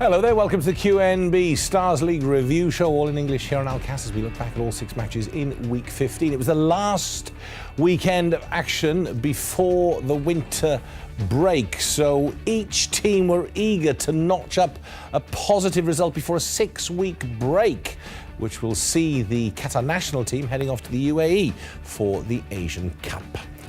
Hello there, welcome to the QNB Stars League review show, all in English here on Alcast as we look back at all 6 matches in week 15. It was the last weekend of action before the winter break, so each team were eager to notch up a positive result before a 6-week break, which will see the Qatar national team heading off to the UAE for the Asian Cup.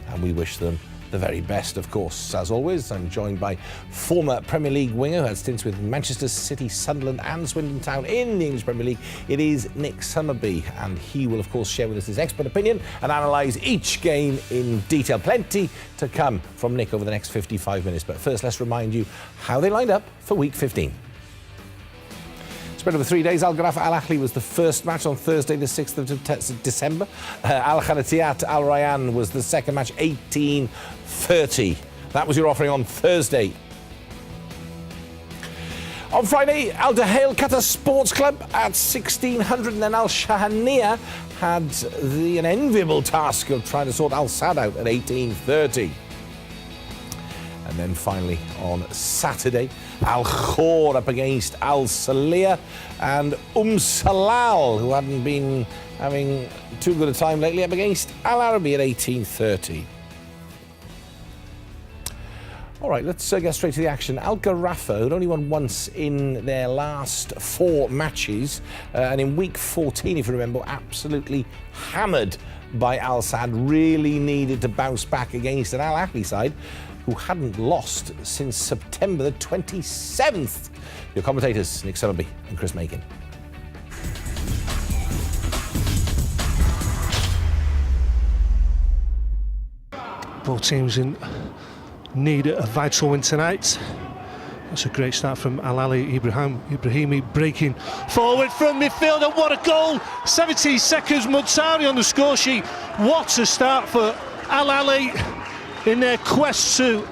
And we wish them the very best, of course. As always, I'm joined by former Premier League winger who had stints with Manchester City, Sunderland and Swindon Town in the English Premier League. It is Nick Summerby, and he will, of course, share with us his expert opinion and analyse each game in detail. Plenty to come from Nick over the next 55 minutes. But first, let's remind you how they lined up for week 15. Spread over 3 days, Al Gharafa Al Ahly was the first match on Thursday, the 6th of December. Al Khanatiyat Al Rayyan was the second match, 18:30. That was your offering on Thursday. On Friday, Al Duhail Qatar Sports Club at 1600, and then Al Shahaniya had an enviable task of trying to sort Al Sadd out at 18:30. And then finally on Saturday, Al Khor up against Al Salih, and Salal, who hadn't been having too good a time lately, up against Al Arabi at 18:30. All right, let's get straight to the action. Al Gharafa, who'd only won once in their last 4 matches, and in week 14, if you remember, absolutely hammered by Al Sadd, really needed to bounce back against an Al Ahly side who hadn't lost since September the 27th. Your commentators, Nick Summerby and Chris Macon. Both teams in need a vital win tonight. That's a great start from Al Ahly. Ibrahimi breaking forward from midfield, and what a goal! 17 seconds, Muntari on the score sheet. What a start for Al Ahly in their quest to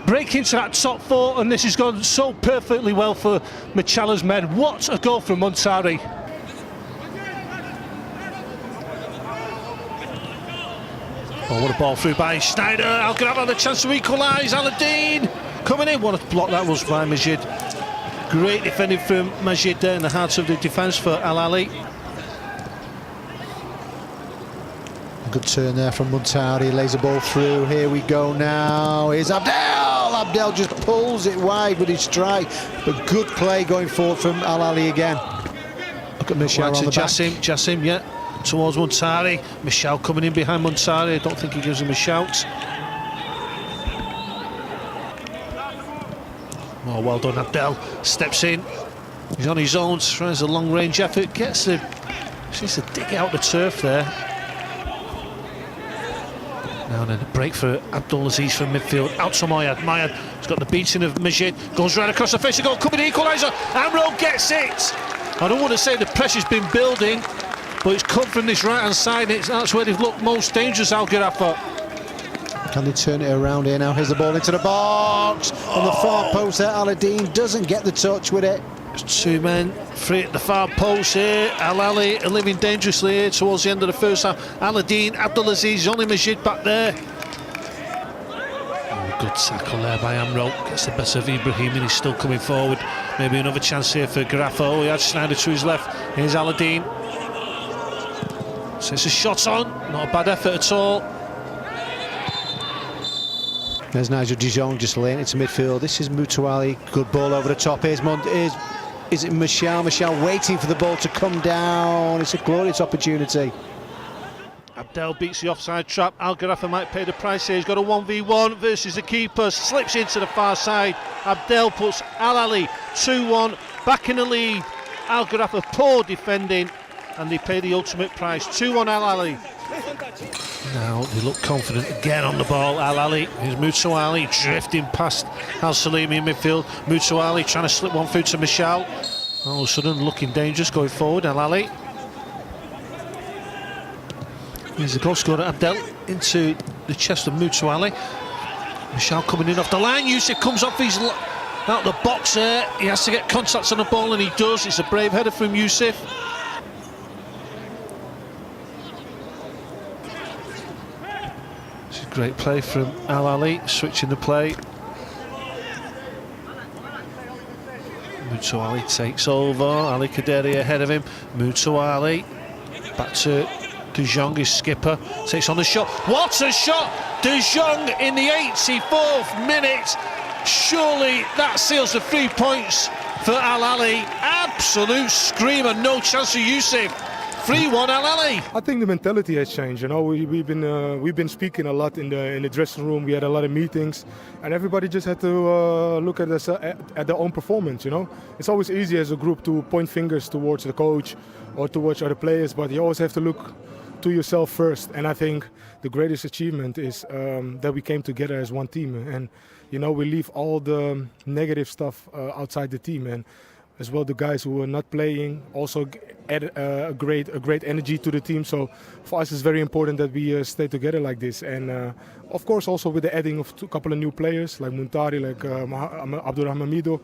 break into that top 4, and this has gone so perfectly well for Machala's men. What a goal from Muntari. Oh, what a ball through by Schneider. Al Gharafa the chance to equalise. Aladdin coming in. What a block that was by Majid. Great defending from Majid there in the heart of the defence for Al Ahly. Good turn there from Muntari, lays the ball through. Here we go now. Here's Abdel. Abdel just pulls it wide with his strike, but good play going forward from Al Ahly again. Look at Michel on the back. Jassim, yeah, towards Muntari. Michel coming in behind Muntari. I don't think he gives him a shout. Oh, well done, Abdel. Steps in. He's on his own, tries a long-range effort. Seems to dig out the turf there. Now then, a break for Abdulaziz from midfield, out to Moyad. Moyad has got the beating of Majid, goes right across the face of goal, coming the equaliser. Amro gets it. I don't want to say the pressure's been building, but it's come from this right-hand side. That's where they've looked most dangerous, Al Gharafa. Can they turn it around here now? Here's the ball into the box. On the far post there, Aladdin doesn't get the touch with it. There's 2 men free at the far post here. Al Ahly are living dangerously here towards the end of the first half. Aladdin, Abdulaziz, only Majid back there. Oh, good tackle there by Amro. Gets the best of Ibrahim, and he's still coming forward. Maybe another chance here for Gharafa. Oh, he had Schneider to his left. Here's Aladdin. So it's a shot on. Not a bad effort at all. There's Nigel Dijon just laying it to midfield. This is Mutuali. Good ball over the top. Is it Michel? Michel waiting for the ball to come down. It's a glorious opportunity. Abdel beats the offside trap. Al Gharafa might pay the price here. He's got a 1v1 versus the keeper. Slips into the far side. Abdel puts Al Ahly 2-1 back in the lead. Al Gharafa poor defending, and they pay the ultimate price. 2-1 Al Ahly. Now they look confident again on the ball. Al Ahly, here's Mutuali drifting past Al Salimi in midfield. Mutuali trying to slip one through to Michel. All of a sudden looking dangerous going forward, Al Ahly. Here's the goal scorer, Abdel, into the chest of Mutuali. Michel coming in off the line. Yusuf comes off his out the box there. He has to get contacts on the ball, and he does. It's a brave header from Yusuf. Great play from Al Ahly, switching the play. Mutuali takes over. Ali Kaderi ahead of him. Mutuali back to De Jong, his skipper, takes on the shot. What a shot! De Jong in the 84th minute. Surely that seals the 3 points for Al Ahly. Absolute screamer, no chance for Yusuf. 3-1 Al Ahly. I think the mentality has changed. You know, we've been speaking a lot in the dressing room. We had a lot of meetings, and everybody just had to look at their own performance. You know, it's always easy as a group to point fingers towards the coach or towards other players, but you always have to look to yourself first. And I think the greatest achievement is that we came together as one team, and you know, we leave all the negative stuff outside the team, and as well the guys who are not playing also add a great energy to the team. So for us it's very important that we stay together like this, and of course also with the adding of a couple of new players like Muntari, like Abdulrahman Mido.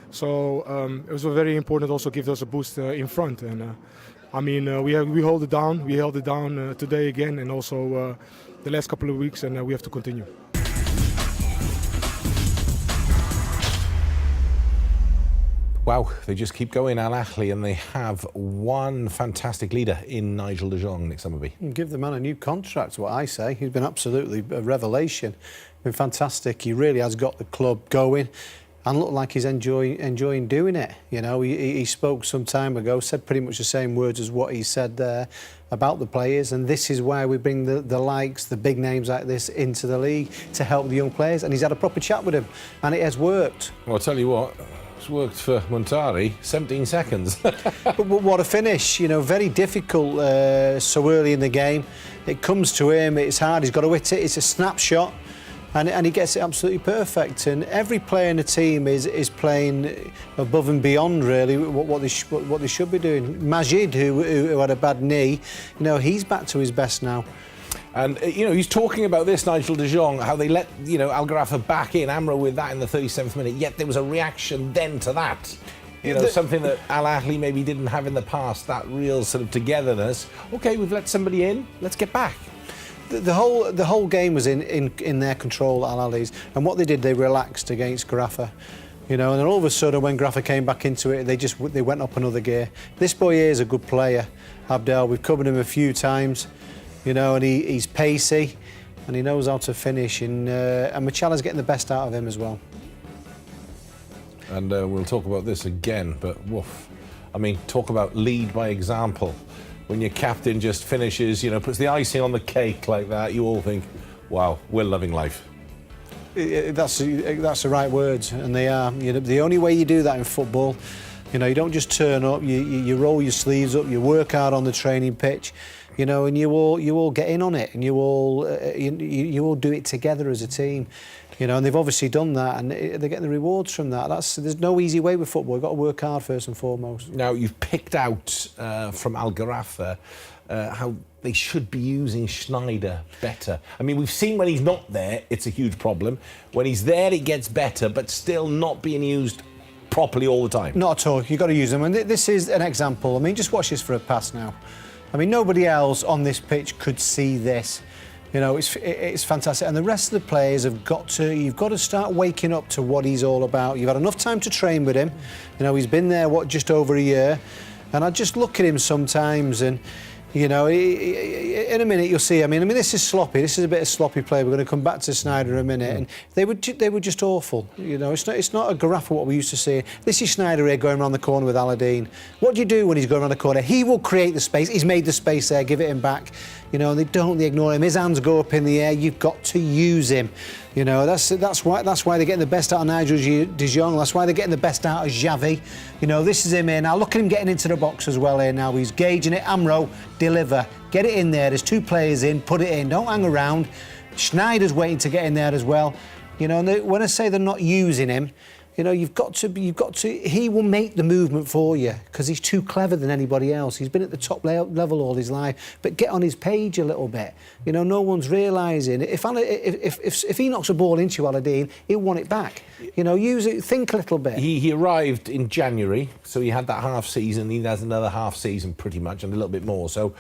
So it was very important, also give us a boost in front. And I mean, we hold it down. We held it down today again, and also the last couple of weeks, and we have to continue. Wow, they just keep going, Al Ahly, and they have one fantastic leader in Nigel de Jong, Nick Summerby. Give the man a new contract, what I say. He's been absolutely a revelation. Been fantastic. He really has got the club going and looked like he's enjoying doing it. You know, he spoke some time ago, said pretty much the same words as what he said there about the players, and this is why we bring the likes, the big names like this into the league to help the young players, and he's had a proper chat with him, and it has worked. Well, I'll tell you what, it's worked for Muntari, 17 seconds. But what a finish, you know, very difficult so early in the game. It comes to him, it's hard, he's got to hit it, it's a snapshot, and he gets it absolutely perfect. And every player in the team is playing above and beyond, really, what they should be doing. Majid, who had a bad knee, you know, he's back to his best now. And, you know, he's talking about this, Nigel de Jong, how they let, you know, Al Gharafa back in, Amro with that in the 37th minute, yet there was a reaction then to that. You know, something that Al Ahly maybe didn't have in the past, that real sort of togetherness. OK, we've let somebody in, let's get back. The whole game was in their control, Al Ahly's, and what they did, they relaxed against Gharafa. You know, and then all of a sudden, when Gharafa came back into it, they went up another gear. This boy here is a good player, Abdel. We've covered him a few times. You know, and he's pacey, and he knows how to finish, and Machala's getting the best out of him as well. And we'll talk about this again, but woof. I mean, talk about lead by example. When your captain just finishes, you know, puts the icing on the cake like that, you all think, wow, we're loving life. That's the right words, and they are. You know, the only way you do that in football, you know, you don't just turn up, you roll your sleeves up, you work hard on the training pitch. You know, and you all get in on it, and you all do it together as a team. You know, and they've obviously done that, and they're getting the rewards from that. There's no easy way with football. You've got to work hard first and foremost. Now, you've picked out from Al Gharafa how they should be using Schneider better. I mean, we've seen when he's not there, it's a huge problem. When he's there, it gets better, but still not being used properly all the time. Not at all. You've got to use them, and this is an example. I mean, just watch this for a pass now. I mean, nobody else on this pitch could see this. You know, it's fantastic. And the rest of the players have you've got to start waking up to what he's all about. You've had enough time to train with him. You know, he's been there, just over a year. And I just look at him sometimes and, you know, in a minute you'll see. I mean, this is sloppy. This is a bit of sloppy play. We're going to come back to Schneider in a minute, and they were just awful. You know, it's not a Gharafa what we used to see. This is Schneider here going around the corner with Aladdin. What do you do when he's going around the corner? He will create the space. He's made the space there. Give it him back. You know, and they ignore him. His hands go up in the air. You've got to use him. You know, that's why they're getting the best out of Nigel de Jong. That's why they're getting the best out of Xavi. You know, this is him here now. Look at him getting into the box as well here now. He's gauging it. Amro, deliver. Get it in there. There's two players in. Put it in. Don't hang around. Schneider's waiting to get in there as well. You know, and when I say they're not using him, you know, you've got to. He will make the movement for you because he's too clever than anybody else. He's been at the top level all his life. But get on his page a little bit. You know, no one's realising if he knocks a ball into Aladdin, he'll want it back. You know, use it. Think a little bit. He arrived in January, so he had that half season. He has another half season, pretty much, and a little bit more. So,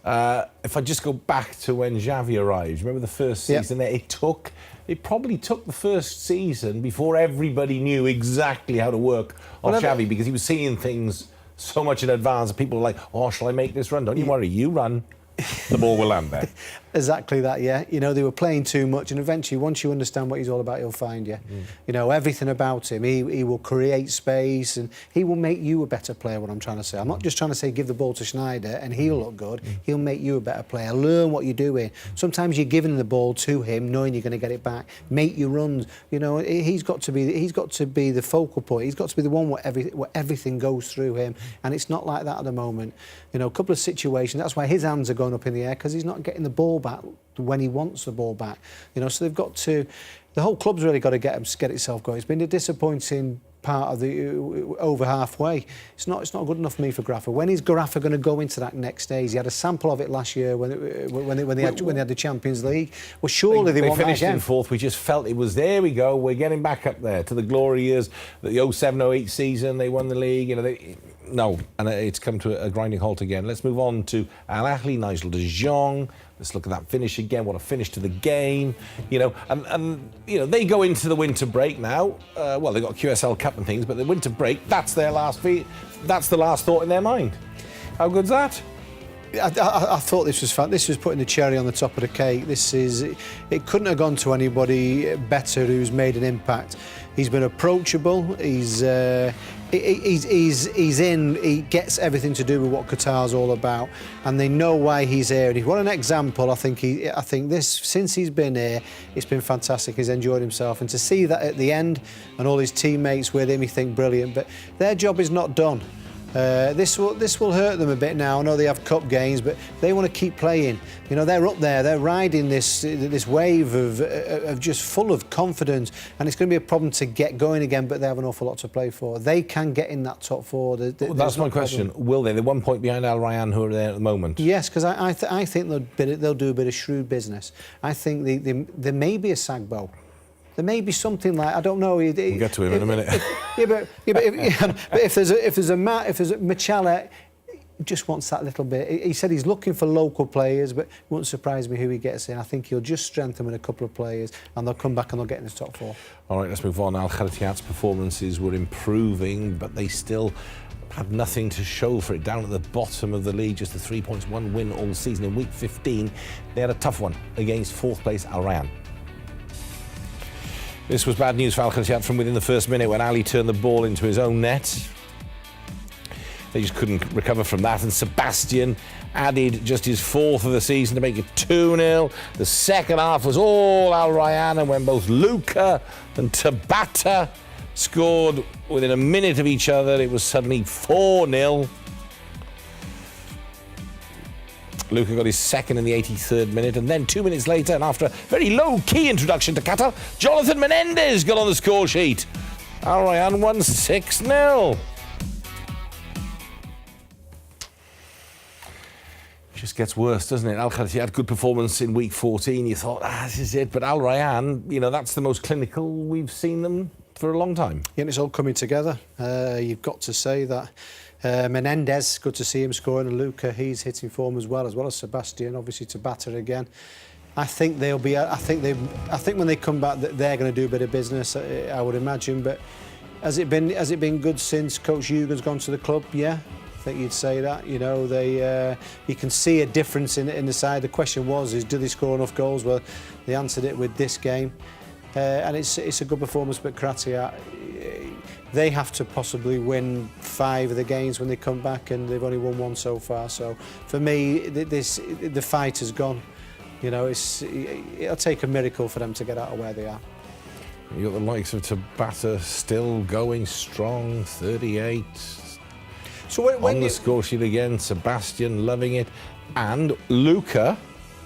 if I just go back to when Xavi arrived, remember the first season there? It took it probably took the first season before everybody knew exactly how to work off Xavi, because he was seeing things so much in advance. People were like, oh, shall I make this run? Don't you worry, you run. The ball will land there. Exactly that, yeah. You know, they were playing too much, and eventually, once you understand what he's all about, he'll find you. You know, everything about him, he will create space, and he will make you a better player, what I'm trying to say. I'm not just trying to say give the ball to Schneider and he'll look good. He'll make you a better player. Learn what you're doing. Sometimes you're giving the ball to him, knowing you're going to get it back. Make your runs. You know, he's got to be the focal point. He's got to be the one where everything goes through him, and it's not like that at the moment. You know, a couple of situations, that's why his hands are going up in the air, because he's not getting the ball back when he wants the ball back. You know, so they've got to, the whole club's really got to get itself going. It's been a disappointing part of the over halfway. It's not good enough for me for Graffa. When is Graffa going to go into that next stage? He had a sample of it last year when they had the Champions League. Well, surely they want finished that again. in fourth. We just felt it was there. We go. We're getting back up there to the glory years. The 07-08 season, they won the league. You know, no, and it's come to a grinding halt again. Let's move on to Al Ahly, Nigel de Jong. Let's look at that finish again. What a finish to the game. You know, and you know, they go into the winter break now. Well, they've got QSL Cup and things, but the winter break, that's their last that's the last thought in their mind. How good's that? I thought this was fun. This was putting the cherry on the top of the cake. It couldn't have gone to anybody better who's made an impact. He's been approachable. He's in. He gets everything to do with what Qatar's all about, and they know why he's here. And what an example! I think this, since he's been here, it's been fantastic. He's enjoyed himself, and to see that at the end, and all his teammates with him, you think brilliant. But their job is not done. This will hurt them a bit now. I know they have cup games, but they want to keep playing. You know, they're up there. They're riding this wave of just full of confidence, and it's going to be a problem to get going again. But they have an awful lot to play for. They can get in that top four. That's my question. Will they? They're 1 point behind Al Rayyan, who are there at the moment. Yes, because I think they'll do a bit of shrewd business. I think there may be a Sagbo. There may be something like, I don't know. We'll get to him in a minute. But if there's a Machala, just wants that little bit. He said he's looking for local players, but it wouldn't surprise me who he gets in. I think he'll just strengthen with a couple of players, and they'll come back and they'll get in the top four. All right, let's move on. Al Khairatiat's performances were improving, but they still had nothing to show for it. Down at the bottom of the league, just the 3 points, one win all season. In week 15, they had a tough one against fourth place Al Rayyan. This was bad news for Al Khairatiat from within the first minute when Ali turned the ball into his own net. They just couldn't recover from that, and Sebastian added just his fourth of the season to make it 2-0. The second half was all Al Rayyan, and when both Luka and Tabata scored within a minute of each other, it was suddenly 4-0. Luka got his second in the 83rd minute, and then 2 minutes later, and after a very low-key introduction to Qatar, Jonathan Menendez got on the score sheet. Al Rayyan won 6-0. Just gets worse, doesn't it? Al Khairatiat had good performance in week 14. You thought, this is it. But Al Rayyan, you know, that's the most clinical we've seen them for a long time. Yeah, and it's all coming together. You've got to say that. Menendez, good to see him scoring, and Luka, he's hitting form as well as Sebastian, obviously to batter again. I think they'll be. I think when they come back, they're going to do a bit of business. I would imagine. But has it been good since Coach Jürgen's gone to the club? Yeah, I think you'd say that. You know, you can see a difference in the side. The question was, do they score enough goals? Well, they answered it with this game, and it's a good performance. But Khairatiat, they have to possibly win 5 of the games when they come back, and they've only won 1 so far. So for me, the fight has gone. You know, it'll take a miracle for them to get out of where they are. You've got the likes of Tabata still going strong, 38. So when on the score sheet again, Sebastian loving it, and Luka,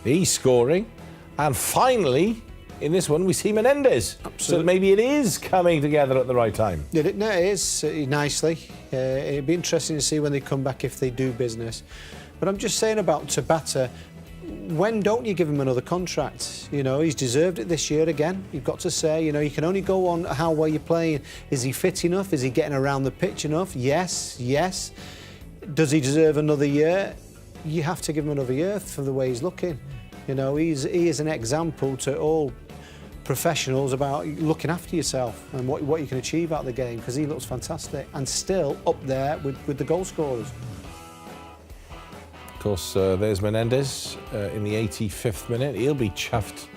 he's scoring, and finally, in this one, we see Menendez. Absolutely. So maybe it is coming together at the right time. Yeah, it is nicely. It'd be interesting to see when they come back if they do business. But I'm just saying about Tabata, when don't you give him another contract? You know, he's deserved it this year again. You've got to say, you know, you can only go on how well you're playing. Is he fit enough? Is he getting around the pitch enough? Yes. Does he deserve another year? You have to give him another year for the way he's looking. You know, he is an example to all professionals about looking after yourself and what you can achieve out of the game, because he looks fantastic and still up there with the goal scorers. Of course, there's Menendez in the 85th minute. He'll be chuffed.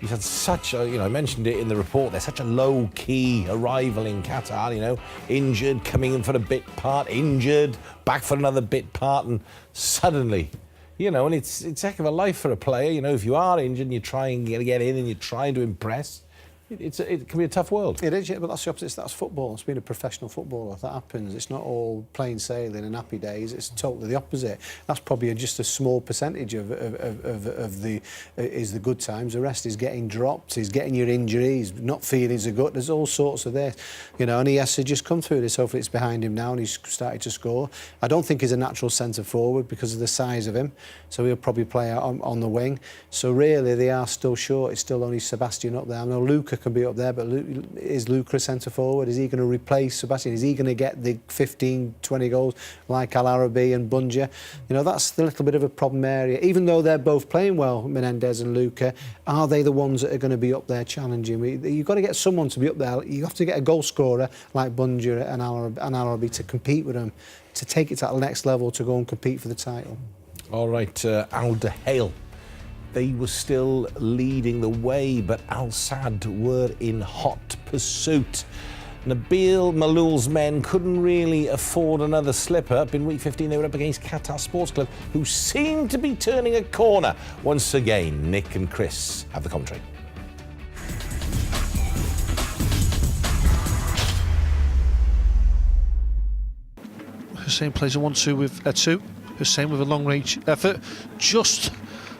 He's had such a, I mentioned it in the report, there's such a low-key arrival in Qatar, injured, coming in for a bit part, injured, back for another bit part, and suddenly, and it's a heck of a life for a player, if you are injured and you're trying to get in and you're trying to impress, it can be a tough world. It is, yeah, but that's the opposite. That's football. It's being a professional footballer. That happens. It's not all plain sailing and happy days. It's totally the opposite. That's probably just a small percentage of the good times. The rest is getting dropped. He's getting your injuries, not feeling so good. There's all sorts of this, and he has to just come through this. Hopefully it's behind him now and he's started to score. I don't think he's a natural centre forward because of the size of him, so he'll probably play out on the wing. So really they are still short. It's still only Sebastian up there. I know Luca can be up there, but is Luca a centre forward? Is he going to replace Sebastian? Is he going to get the 15, 20 goals like Al Arabi and Bunja? That's the little bit of a problem area. Even though they're both playing well, Menendez and Luca, are they the ones that are going to be up there challenging? You've got to get someone to be up there. You have to get a goal scorer like Bunja and Al Arabi to compete with them, to take it to the next level, to go and compete for the title. All right, Al Duhail. They were still leading the way, but Al Sadd were in hot pursuit. Nabil Maloul's men couldn't really afford another slip-up. In week 15, they were up against Qatar Sports Club, who seemed to be turning a corner. Once again, Nick and Chris have the commentary. Hussein plays a 1-2 with Etu. Hussein with a long-range effort. Just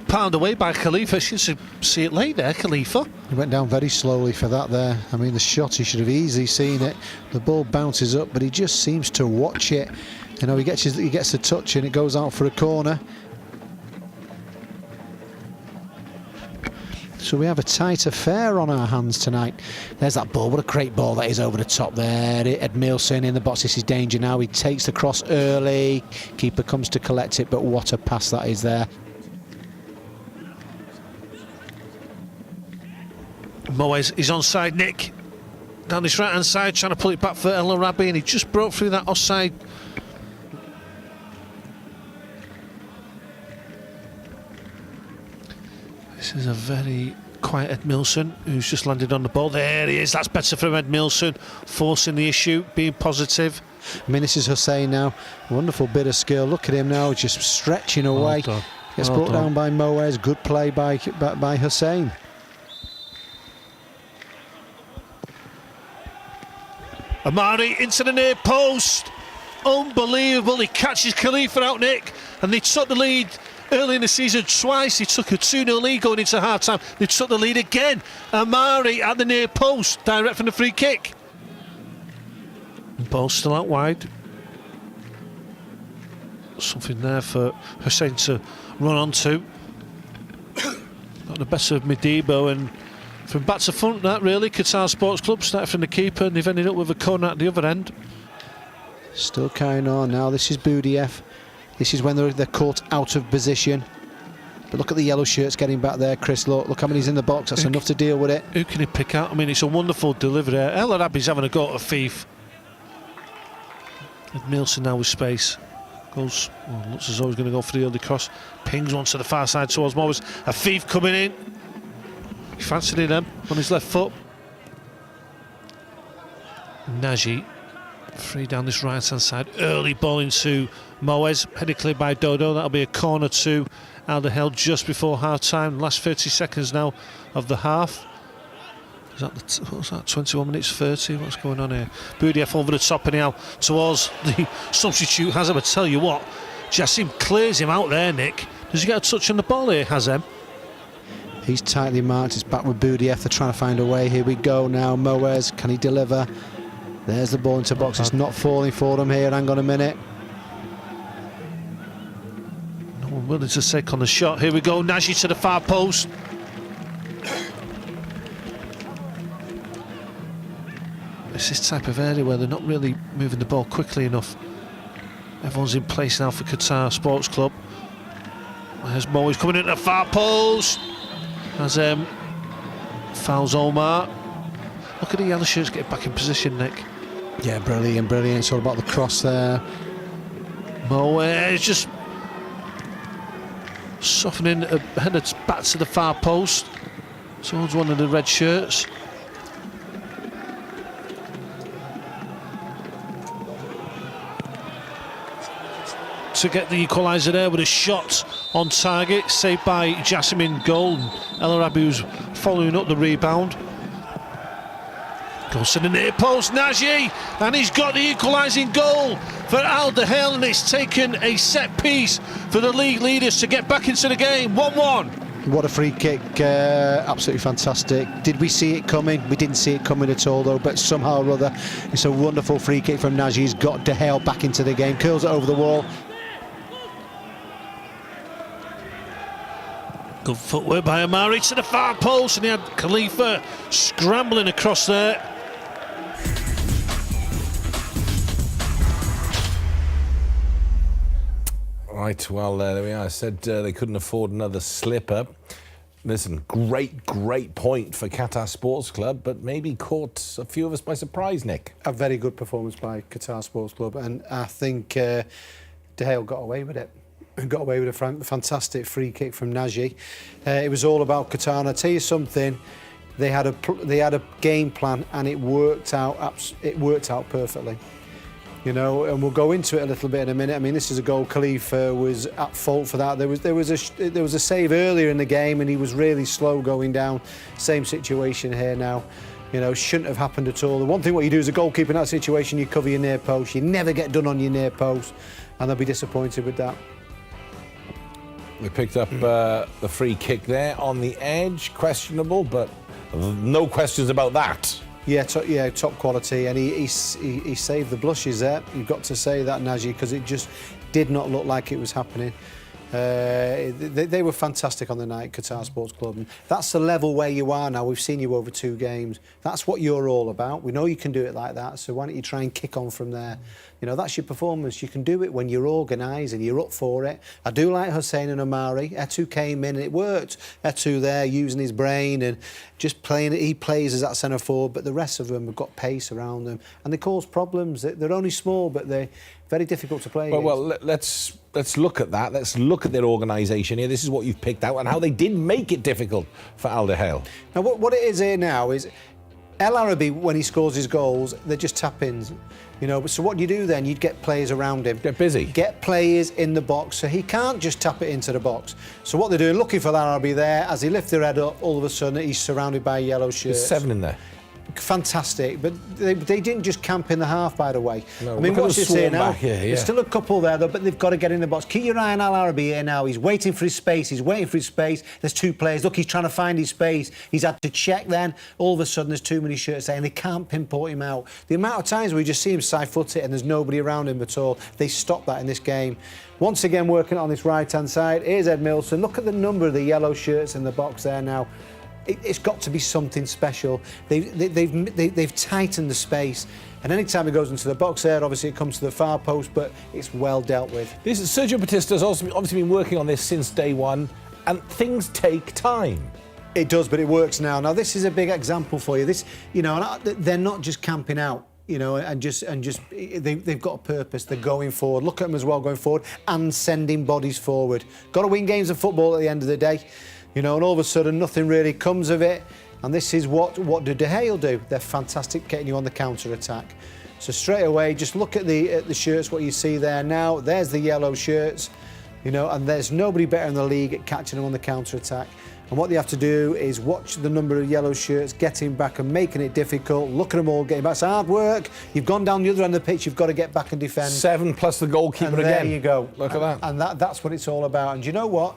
pound away by Khalifa. She should see it late there, Khalifa. He went down very slowly for that there. I mean, the shot, he should have easily seen it. The ball bounces up, but he just seems to watch it. He gets the touch and it goes out for a corner. So we have a tight affair on our hands tonight. There's that ball. What a great ball that is over the top there. Edmilson in the box. This is danger now. He takes the cross early. Keeper comes to collect it, but what a pass that is there. Moez is onside, Nick. Down this right-hand side, trying to pull it back for El Arabi, and he just broke through that offside. This is a very quiet Edmilson, who's just landed on the ball. There he is, that's better from Edmilson, forcing the issue, being positive. I mean, this is Hussein now. Wonderful bit of skill. Look at him now, just stretching away. Gets brought down by Moez. Good play by Hussein. Amari into the near post. Unbelievable. He catches Khalifa out, Nick, and they took the lead early in the season twice. He took a 2-0 lead going into half-time. They took the lead again. Amari at the near post, direct from the free kick. Ball still out wide. Something there for Hussein to run onto. Got the best of Medibo, and from back to front, that really, Qatar Sports Club started from the keeper, and they've ended up with a corner at the other end. Still carrying on now. This is Boudieff. This is when they're caught out of position. But look at the yellow shirts getting back there, Chris. Look how many's in the box. That's enough to deal with it. Who can he pick out? I mean, it's a wonderful delivery there. El Arabi's having a go at Afif. Edmilson now with space. Goes, looks as though he's going to go for the early cross. Pings one to the far side towards Morris. Afif coming in. He fancied it on his left foot. Naji free down this right hand side. Early ball into Moez, headed clear by Dodo. That'll be a corner to Al Duhail just before half time. Last 30 seconds now of the half. Is that what was that? 21 minutes 30. What's going on here? Boudieff over the top anyhow towards the substitute Hazem. I tell you what, Jassim clears him out there, Nick. Does he get a touch on the ball here, Hazem? He's tightly marked. It's back with Boudieff. They're trying to find a way. Here we go now. Moez, can he deliver? There's the ball into box. It's not falling for them here. Hang on a minute. No one willing to take on the shot. Here we go. Naji to the far post. It's this type of area where they're not really moving the ball quickly enough. Everyone's in place now for Qatar Sports Club. There's Moez coming into the far post. As fouls Omar. Look at the yellow shirts getting back in position, Nick. Yeah, brilliant, brilliant. It's all about the cross there. Moe is just softening a header back to the far post towards one of the red shirts. To get the equaliser there with a shot on target, saved by Jasmine Gold. El Arabi who's following up the rebound. Goes to the near post, Nagy, and he's got the equalising goal for Al Dahel, and it's taken a set piece for the league leaders to get back into the game. 1-1. What a free kick, absolutely fantastic. Did we see it coming? We didn't see it coming at all though, but somehow or other it's a wonderful free kick from Nagy. He's got Dahel back into the game, curls it over the wall. Good footwork by Amari to the far post, and he had Khalifa scrambling across there. Right, well, there we are. I said they couldn't afford another slip-up. Listen, great point for Qatar Sports Club, but maybe caught a few of us by surprise, Nick. A very good performance by Qatar Sports Club, and I think Dahel got away with it. Got away with a fantastic free kick from Nagy. It was all about Qatar, and I tell you something, they had a game plan, and it worked out perfectly. You know, and we'll go into it a little bit in a minute. I mean, this is a goal. Khalifa was at fault for that. There was a save earlier in the game, and he was really slow going down. Same situation here now. You know, shouldn't have happened at all. The one thing what you do as a goalkeeper in that situation, you cover your near post. You never get done on your near post, and they'll be disappointed with that. We picked up the free kick there on the edge, questionable, but no questions about that. Yeah, top quality, and he saved the blushes there. You've got to say that, Nagy, because it just did not look like it was happening. They were fantastic on the night, Qatar Sports Club. And that's the level where you are now. We've seen you over 2 games. That's what you're all about. We know you can do it like that, so why don't you try and kick on from there? You know, that's your performance. You can do it when you're organised and you're up for it. I do like Hussein and Amari. Etu came in and it worked. Etu there using his brain and just playing it. He plays as that centre forward, but the rest of them have got pace around them and they cause problems. They're only small, but they're very difficult to play against. Well, let's look at that. Let's look at their organisation here. This is what you've picked out and how they did make it difficult for Al Dahel. Now, what it is here now is El Arabi, when he scores his goals, they're just tap-ins. You know, so what do you do then? You'd get players around him. Get busy. Get players in the box, so he can't just tap it into the box. So what they're doing, looking for El Arabi there, as he lifts their head up, all of a sudden he's surrounded by yellow shirts. There's 7 in there. Fantastic, but they didn't just camp in the half, by the way. No, I mean, watch this here now. Here, yeah. There's still a couple there, though, but they've got to get in the box. Keep your eye on Al Arabi here now. He's waiting for his space. There's 2 players. Look, he's trying to find his space. He's had to check then. All of a sudden, there's too many shirts there, and they can't pinpoint him out. The amount of times we just see him side-foot it and there's nobody around him at all, they stop that in this game. Once again, working on this right-hand side, here's Ed Milson. Look at the number of the yellow shirts in the box there now. It's got to be something special. They've tightened the space, and any time it goes into the box there, obviously it comes to the far post, but it's well dealt with. This is Sergio Batista's also obviously been working on this since day one, and things take time. It does, but it works now. Now this is a big example for you. This, you know, they're not just camping out. You know, and they've got a purpose. They're going forward. Look at them as well, going forward and sending bodies forward. Got to win games of football at the end of the day. You know, and all of a sudden nothing really comes of it. And this is what do Dahel do? They're fantastic getting you on the counter-attack. So straight away, just look at the shirts, what you see there now. There's the yellow shirts, you know, and there's nobody better in the league at catching them on the counter-attack. And what they have to do is watch the number of yellow shirts, getting back and making it difficult. Look at them all getting back. It's hard work. You've gone down the other end of the pitch. You've got to get back and defend. 7 plus the goalkeeper and again. There you go. Look at that. And that's what it's all about. And do you know what?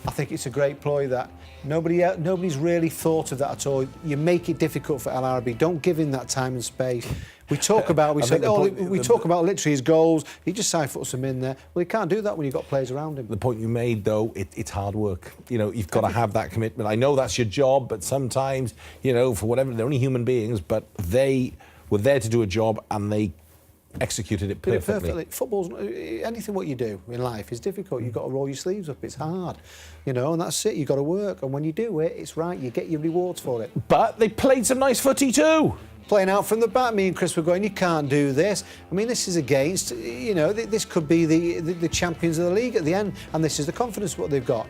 I think it's a great ploy that nobody's really thought of that at all. You make it difficult for El Arabi. Don't give him that time and space. We talk about talk about literally his goals. He just side-foots them in there. Well, he can't do that when you've got players around him. The point you made, though, it's hard work. You know, you've got to have that commitment. I know that's your job, but sometimes, you know, for whatever, they're only human beings, but they were there to do a job, and they executed it Did it perfectly. Football's anything what you do in life is difficult. You've got to roll your sleeves up. It's hard, you know, and that's it. You've got to work, and when you do it, it's right. You get your rewards for it. But they played some nice footy too. Playing out from the back, me and Chris were going, you can't do this. I mean, this is against, you know, this could be the champions of the league at the end, and this is the confidence what they've got.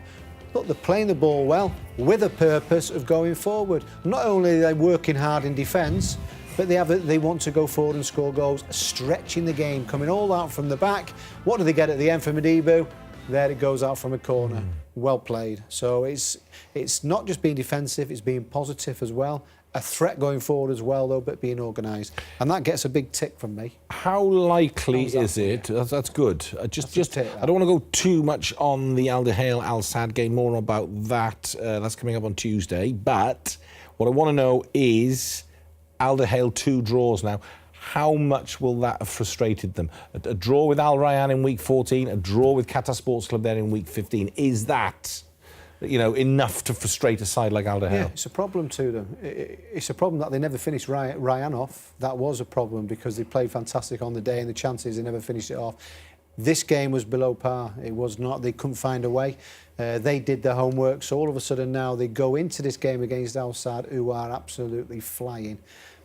Look, they're playing the ball well with a purpose of going forward. Not only are they working hard in defence, but they want to go forward and score goals, stretching the game, coming all out from the back. What do they get at the end from Madibu? There it goes out from a corner. Well played. So it's not just being defensive, it's being positive as well. A threat going forward as well, though, but being organised. And that gets a big tick from me. How likely is it? That's good. I don't want to go too much on the Al Duhail Al Sadd game, more about that. That's coming up on Tuesday. But what I want to know is Al Duhail 2 draws now. How much will that have frustrated them? A draw with Al Rayyan in week 14, a draw with Qatar Sports Club there in week 15. Is that, you know, enough to frustrate a side like Al Duhail? Yeah, it's a problem to them. It's a problem that they never finished Ryan off. That was a problem because they played fantastic on the day and the chances, they never finished it off. This game was below par. It was not. They couldn't find a way. They did their homework, so all of a sudden now they go into this game against Al Sadd, who are absolutely flying,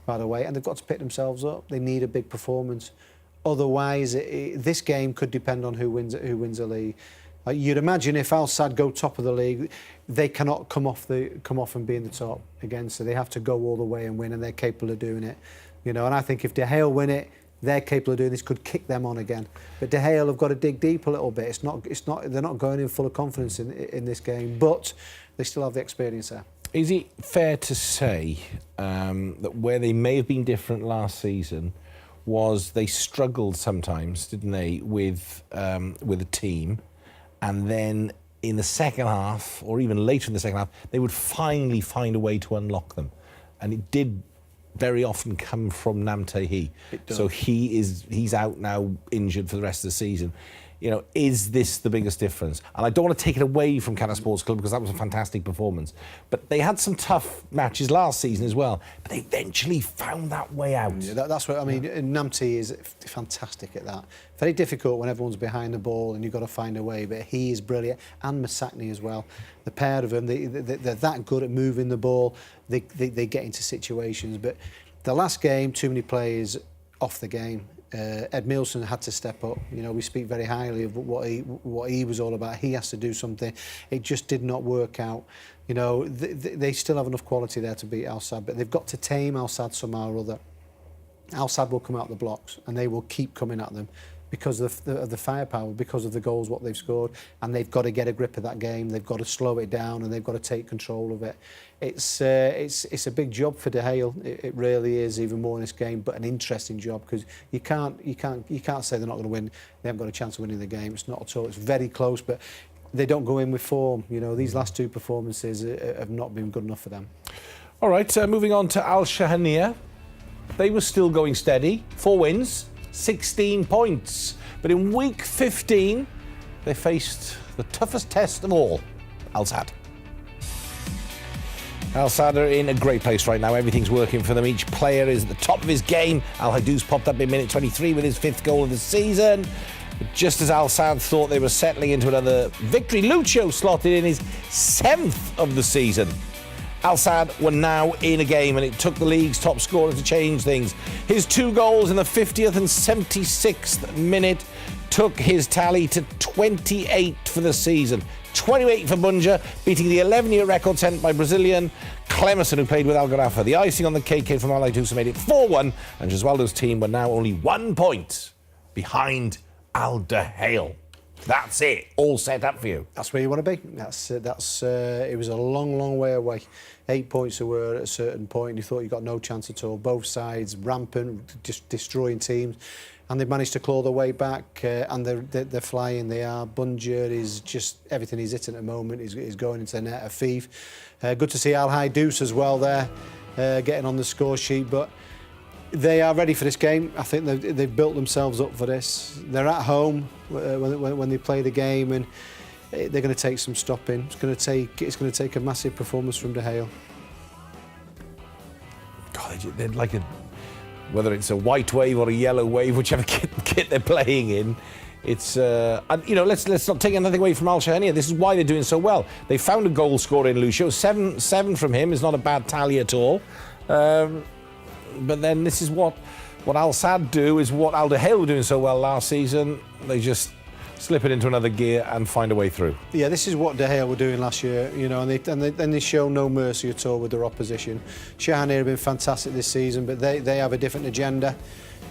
by the way, and they've got to pick themselves up. They need a big performance. Otherwise, this game could depend on who wins the league. You'd imagine if Al Sadd go top of the league, they cannot come off and be in the top again. So they have to go all the way and win, and they're capable of doing it. You know, and I think if Duhail win it, they're capable of doing this. Could kick them on again. But Duhail have got to dig deep a little bit. It's not. They're not going in full of confidence in this game, but they still have the experience there. Is it fair to say that where they may have been different last season was they struggled sometimes, didn't they, with a team, and then in the second half, or even later in the second half, they would finally find a way to unlock them, and it did very often come from Nam Tae-hee. So he's out now, injured for the rest of the season. You know, is this the biggest difference? And I don't want to take it away from Qatar Sports Club because that was a fantastic performance. But they had some tough matches last season as well. But they eventually found that way out. Yeah, that's what I mean. Nam Tae-hee is fantastic at that. Very difficult when everyone's behind the ball and you've got to find a way. But he is brilliant, and Masakni as well. The pair of them, they're that good at moving the ball. They get into situations. But the last game, too many players off the game. Ed Milson had to step up. You know, we speak very highly of what he was all about. He has to do something. It just did not work out. You know, they still have enough quality there to beat Al Sadd, but they've got to tame Al Sadd somehow or other. Al Sadd will come out the blocks, and they will keep coming at them because of the firepower, because of the goals what they've scored, and they've got to get a grip of that game. They've got to slow it down, and they've got to take control of it. It's a big job for Duhail. It really is, even more in this game, but an interesting job because you can't say they're not going to win. They haven't got a chance of winning the game. It's not at all. It's very close, but they don't go in with form. You know, these last two performances have not been good enough for them. All right, moving on to Al Shahaniya. They were still going steady. 4 wins, 16 points. But in week 15, they faced the toughest test of all, Al Sadd. Al Sadd are in a great place right now. Everything's working for them. Each player is at the top of his game. Al Haddou's popped up in minute 23 with his 5th goal of the season. But just as Al Sadd thought they were settling into another victory, Lucho slotted in his 7th of the season. Al Sadd were now in a game, and it took the league's top scorer to change things. His 2 goals in the 50th and 76th minute took his tally to 28 for the season. 28 for Bunja, beating the 11-year record set by Brazilian Clemerson, who played with Al Gharafa. The icing on the cake came from Al Haddou, made it 4-1, and Gesualdo's team were now only 1 point behind Al Duhail. That's it, all set up for you. That's where you want to be. It was a long way away. 8 points they were at a certain point, and you thought you got no chance at all. Both sides rampant, just destroying teams. And they've managed to claw their way back, and they're flying. They are. Bunja is just everything he's hitting at the moment is going into the net. Afif. Good to see Al Haddou as well there, getting on the score sheet. But they are ready for this game. I think they've built themselves up for this. They're at home when they play the game, and they're going to take some stopping. It's going to take a massive performance from Duhail. God, they're like whether it's a white wave or a yellow wave, whichever kit they're playing in. It's and, you know, let's not take anything away from Al Shahania. This is why they're doing so well. They found a goal scorer in Lucio. Seven from him is not a bad tally at all. But then this is what Al Sadd do, is what Al Dahail were doing so well last season. They just slip it into another gear and find a way through. Yeah, this is what Dahail were doing last year, you know, and they show no mercy at all with their opposition. Shahania have been fantastic this season, but they have a different agenda.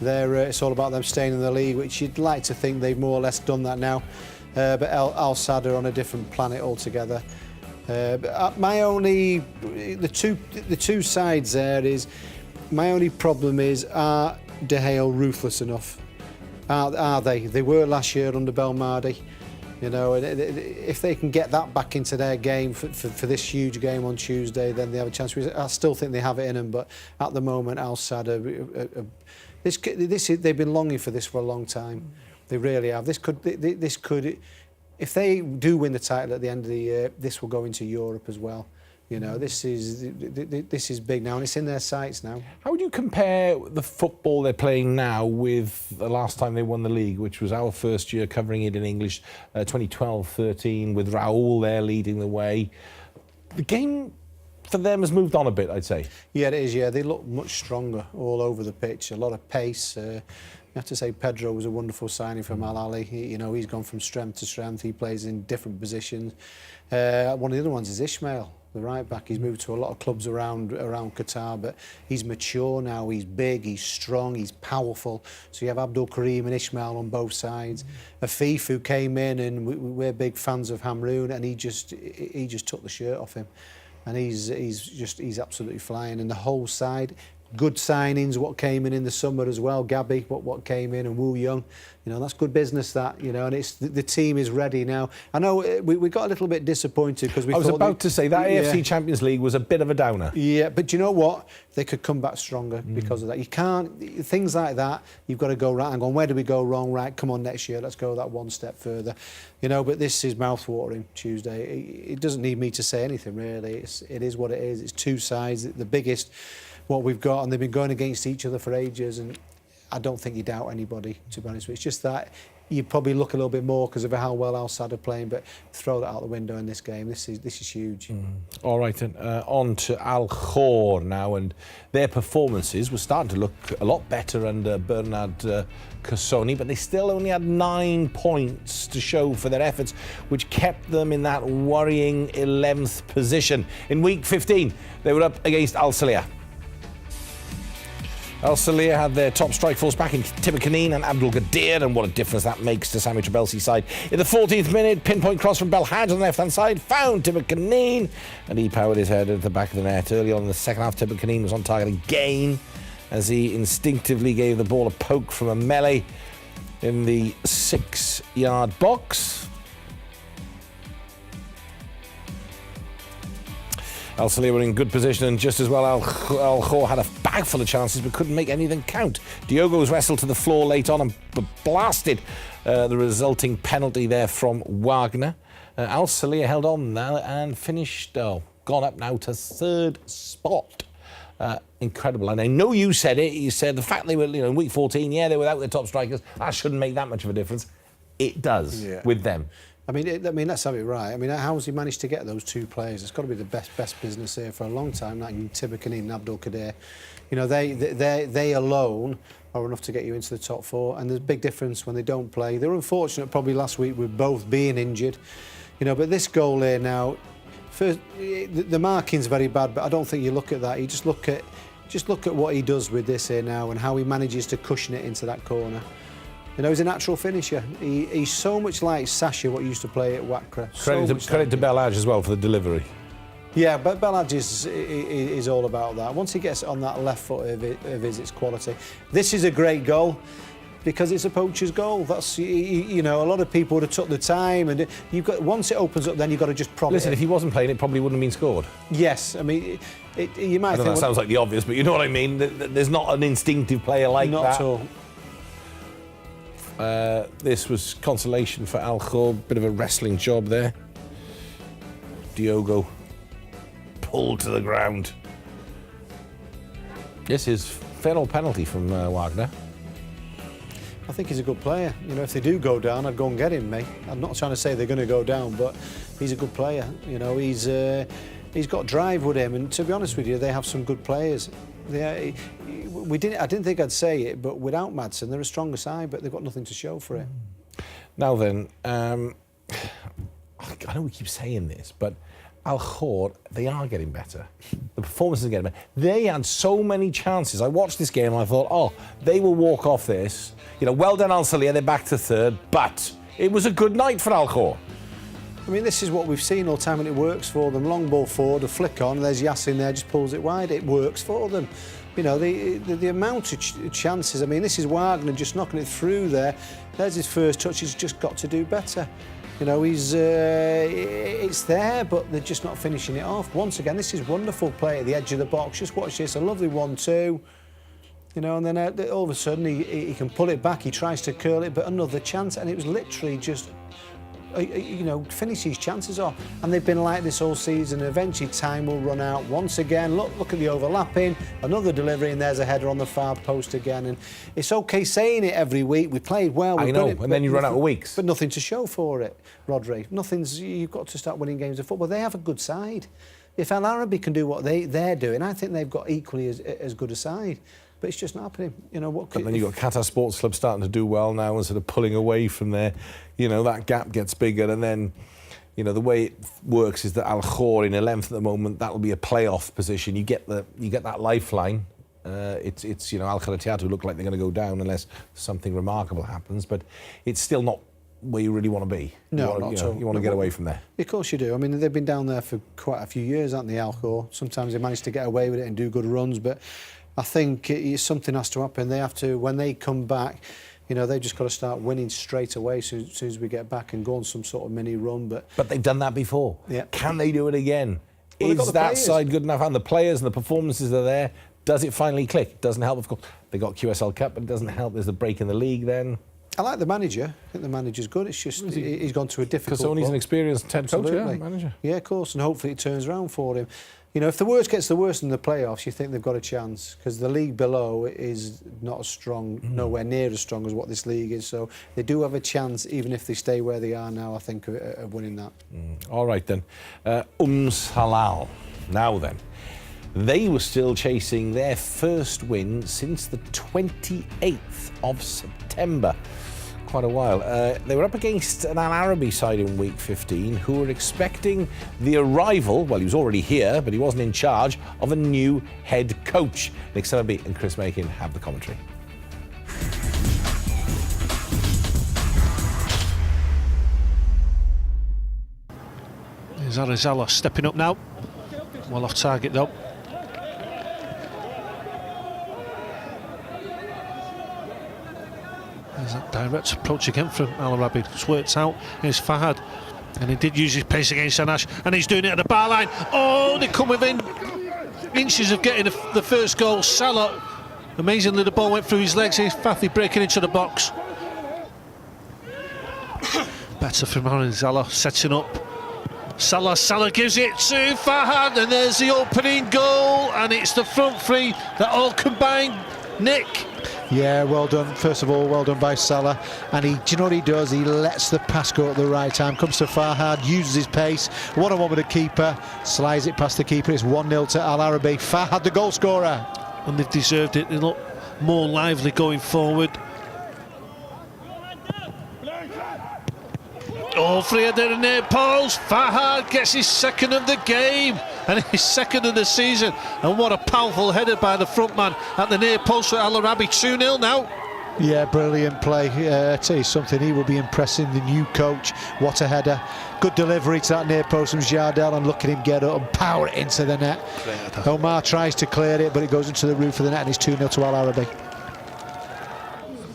It's all about them staying in the league, which you'd like to think they've more or less done that now. But Al Sadd are on a different planet altogether. But the two sides there is, my only problem is, are Dahail ruthless enough? Are they? They were last year under Belmadi. You know, if they can get that back into their game for this huge game on Tuesday, then they have a chance. I still think they have it in them, but at the moment, Al Sadd they've been longing for this for a long time. They really have. This could, if they do win the title at the end of the year, this will go into Europe as well. You know, this is big now, and it's in their sights now. How would you compare the football they're playing now with the last time they won the league, which was our first year covering it in English, 2012-13, with Raul there leading the way? The game for them has moved on a bit, I'd say. Yeah, it is, yeah. They look much stronger all over the pitch, a lot of pace. You have to say Pedro was a wonderful signing from Al Ahly. You know, he's gone from strength to strength. He plays in different positions. One of the other ones is Ismail, the right back. He's moved to a lot of clubs around Qatar, but he's mature now. He's big, he's strong, he's powerful. So you have Abdul Karim and Ismail on both sides. Afif, who came in, and we're big fans of Hamroun, and he just took the shirt off him. And he's absolutely flying. And the whole side, good signings, what came in the summer as well. Gabi, what came in, and Wu Young. You know, that's good business, that, you know, and it's the team is ready now. I know we got a little bit disappointed because we thought... I was about to say, that AFC Champions League was a bit of a downer. Yeah, but you know what? They could come back stronger because of that. You can't... Things like that, you've got to go right and go, where did we go wrong? Right, come on, next year, let's go that one step further. You know, but this is mouth-watering Tuesday. It doesn't need me to say anything, really. It is what it is. It's two sides, the biggest... what we've got, and they've been going against each other for ages, and I don't think you doubt anybody, to be honest with you. It's just that you probably look a little bit more because of how well Al Sadd are playing, but throw that out the window in this game. This is huge. All right, then on to Al Khor now, and their performances were starting to look a lot better under Bernard Cassoni, but they still only had 9 points to show for their efforts, which kept them in that worrying 11th position. In week 15, they were up against Al Saleh. Al Saleh had their top strike force back in Tibber Kaneen and Abdul Gadir, and what a difference that makes to Sami Trabelsi's side. In the 14th minute, pinpoint cross from Belhaj on the left-hand side, found Tibber Kaneen, and he powered his head at the back of the net. Early on in the second half, Tibber Kaneen was on target again as he instinctively gave the ball a poke from a melee in the 6-yard box. Al Saleh were in good position, and just as well Al Khor had a bag full of chances but couldn't make anything count. Diogo was wrestled to the floor late on and blasted the resulting penalty there from Wagner. Al Saleh held on now and finished, gone up now to 3rd spot. Incredible. And I know you said it. You said the fact they were, in week 14, they were without their top strikers, that shouldn't make that much of a difference. It does with them. I mean, let's have it right. I mean, how has he managed to get those two players? It's got to be the best business here for a long time. Like Tibber Kaneen and Abdul Qadir, you know, they alone are enough to get you into the top 4. And there's a big difference when they don't play. They were unfortunate probably last week with both being injured, you know. But this goal here now, the marking's very bad, but I don't think you look at that. You just look at what he does with this here now and how he manages to cushion it into that corner. You know, he's a natural finisher. He's so much like Sasha, what he used to play at Wakra. Credit to Belhaj as well for the delivery. Yeah, but Belhaj is all about that. Once he gets on that left foot of his, it's quality. This is a great goal because it's a poacher's goal. That's, you know, a lot of people would have took the time, and once it opens up, then you've got to just prop it. Listen, if he wasn't playing, it probably wouldn't have been scored. Yes, I mean, you might I know think... that sounds like the obvious, but you know what I mean? There's not an instinctive player like that. Not at all. This was consolation for Al Khor. Bit of a wrestling job there. Diogo pulled to the ground. This is fair old penalty from Wagner. I think he's a good player. You know, if they do go down, I'd go and get him, mate. I'm not trying to say they're going to go down, but he's a good player. You know, he's got drive with him, and to be honest with you, they have some good players. I didn't think I'd say it, but without Madsen, they're a stronger side, but they've got nothing to show for it. Now then, I know we keep saying this, but Al Khor, they are getting better. The performances are getting better. They had so many chances. I watched this game and I thought, oh, they will walk off this. You know, well done Al Salia, they're back to third, but it was a good night for Al Khor. I mean, this is what we've seen all the time, and it works for them. Long ball forward, a flick on, there's Yassin there, just pulls it wide. It works for them. You know, the amount of chances. I mean, this is Wagner just knocking it through there. There's his first touch. He's just got to do better. You know, it's there, but they're just not finishing it off. Once again, this is wonderful play at the edge of the box. Just watch this, a lovely 1-2. You know, and then all of a sudden he can pull it back. He tries to curl it, but another chance, and it was literally just, you know, finish these chances off. And they've been like this all season. Eventually time will run out. Once again, look at the overlapping, another delivery, and there's a header on the far post again. And it's okay saying it every week. We played well. I know, and then you run out of weeks. But nothing to show for it, Rodri. You've got to start winning games of football. They have a good side. If Al Arabi can do what they're doing, I think they've got equally as good a side. But it's just not happening. You know what? But then you've got Qatar Sports Club starting to do well now and sort of pulling away from there. You know, that gap gets bigger, and then, you know, the way it works is that Al Khor in 11th at the moment, that'll be a playoff position. You get that lifeline. It's you know, Al Khairiyat look like they're going to go down unless something remarkable happens, but it's still not where you really want to be. No, not at all. You want to get away from there. Of course you do. I mean, they've been down there for quite a few years, haven't they, Al Khor? Sometimes they manage to get away with it and do good runs, but I think something has to happen. They have to, when they come back, you know, they've just got to start winning straight away as soon as we get back and go on some sort of mini run. But they've done that before. Yeah. Can they do it again? Well, is that side good enough? And the players and the performances are there. Does it finally click? It doesn't help, of course. They got QSL Cup, but it doesn't help. There's a break in the league then. I like the manager. I think the manager's good. It's just he's gone to a difficult. Because he's an experienced head coach, Absolutely. manager. Yeah, of course, and hopefully it turns around for him. You know, if the worst gets the worst in the playoffs, you think they've got a chance, because the league below is not as strong, nowhere near as strong as what this league is. So they do have a chance, even if they stay where they are now, I think, of winning that. All right then. Halal. Now then. They were still chasing their first win since the 28th of September. Quite a while. They were up against an Al Arabi side in week 15 who were expecting the arrival, well, he was already here, but he wasn't in charge, of a new head coach. Nick Summerby and Chris Makin have the commentary. There's Arizala stepping up now. Well off target though. There's that direct approach again from Al Arabi. It's worked out. Here's Fahad. And he did use his pace against Anash. And he's doing it at the bar line. Oh, they come within inches of getting the first goal. Salah, amazingly, the ball went through his legs. Here's Fathi breaking into the box. Better from Arizala, setting up. Salah gives it to Fahad. And there's the opening goal. And it's the front three that all combine. Nick. Yeah, well done. First of all, well done by Salah. And do you know what he does? He lets the pass go at the right time. Comes to Fahad, uses his pace. One-on-one with the keeper. Slides it past the keeper. It's 1-0 to Al Arabi. Fahad, the goal scorer. And they've deserved it. They look more lively going forward. Oh, free header in near post. Fahad gets his second of the game and his second of the season. And what a powerful header by the front man at the near post for Al Arabi. 2-0 now. Yeah, brilliant play. I tell you something, he will be impressing the new coach. What a header. Good delivery to that near post from Jardel, and look at him get up and power it into the net. Omar tries to clear it, but it goes into the roof of the net, and it's 2-0 to Al Arabi.